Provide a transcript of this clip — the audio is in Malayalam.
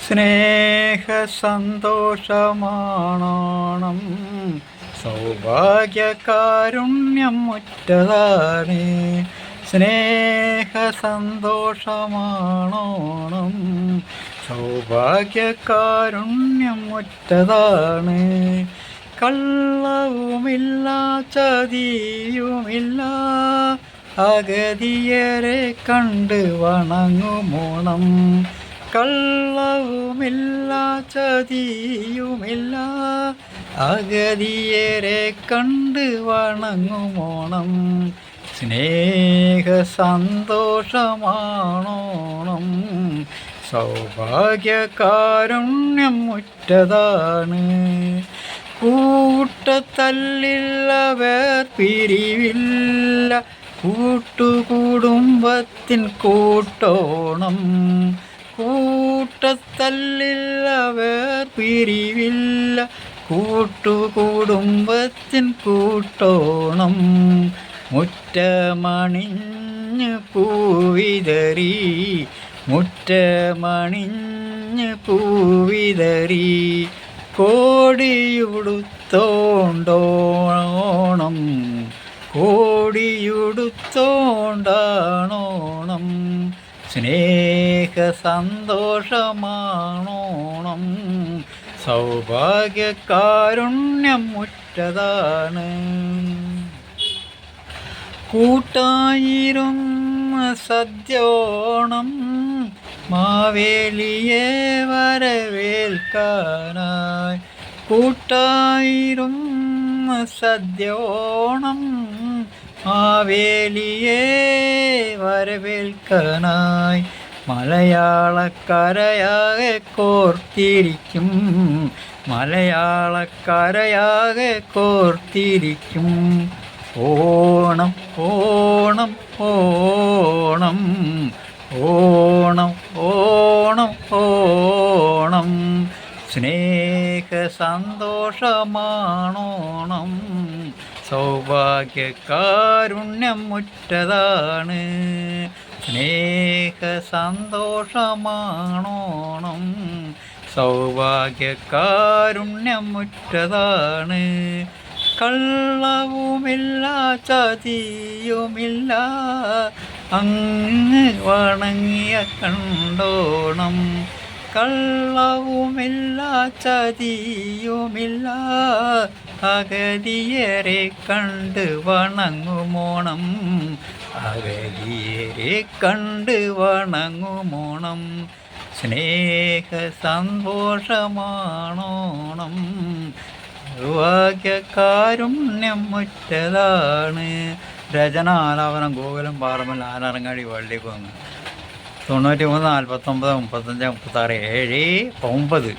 സ്നേഹ സന്തോഷമാണോണം, സൗഭാഗ്യകാരുണ്യം മുറ്റതാണ്. സ്നേഹ സന്തോഷമാണോണം, സൗഭാഗ്യകാരുണ്യം മുറ്റതാണ്. കള്ളവുമില്ല ചതിയുമില്ല, അഗതിയരെ കണ്ട് വണങ്ങുമോണം. കള്ളവുമില്ല ചതിയുമില്ല, അഗതിയരെ കണ്ട് വണങ്ങുമോണം. സ്നേഹ സന്തോഷമാണോണം, സൗഭാഗ്യകാരുണ്യം മുറ്റതാണ്. കൂട്ടത്തല്ലില്ല, വേർപിരിവില്ല, കൂട്ടുകുടുംബത്തിൻ കൂട്ടോണം. കൂട്ടത്തല്ലില്ല, വേർപിരിവില്ല, കൂട്ടുകുടുംബത്തിൻ കൂട്ടോണം. മുറ്റമണിഞ്ഞ് പൂവിതറി, മുറ്റമണിഞ്ഞ് പൂവിതറി, കോടിയുടുത്തോണ്ടോണം, കോടിയുടുത്തോണ്ടാണോണം. സ്നേഹ സന്തോഷമാണോണം, സൗഭാഗ്യകാരുണ്യം മുറ്റതാണ്. കൂട്ടായിരുന്ന സദ്യോണം, മാവേലിയെ വരവേൽക്കാനായി. കൂട്ടായിരുന്ന സദ്യോണം, മാവേലിയെ വരവേൽക്കാനായി. മലയാളക്കരയാകെ കോർത്തിരിക്കും, മലയാളക്കരയാകെ കോർത്തിരിക്കും. ഓണം ഓണം ഓണം, ഓണം ഓണം ഓണം. സ്നേഹ സന്തോഷമാണോണം, സൗഭാഗ്യകാരുണ്യം മുറ്റതാണ്. സ്നേഹ സന്തോഷമാണോണം, സൗഭാഗ്യകാരുണ്യം മുറ്റതാണ്. കള്ളവുമില്ല ചതിയുമില്ല, അങ്ങ് വണങ്ങിയ കണ്ടോണം. കള്ളവുമില്ല ചതിയുമില്ല, അഗതിയരെ കണ്ട് വണങ്ങുമോണം. അഗതിയരെ കണ്ട് വണങ്ങുമോണം. സ്നേഹ സന്തോഷമാണോണം, സൗഭാഗ്യകാരുണ്യം മുറ്റതാണ്. രചന ആലാപനം ഗോകുലം പാറമൽ ആനറങ്ങാടി വള്ളിക്കുന്ന്. 93 49 35 36 7 9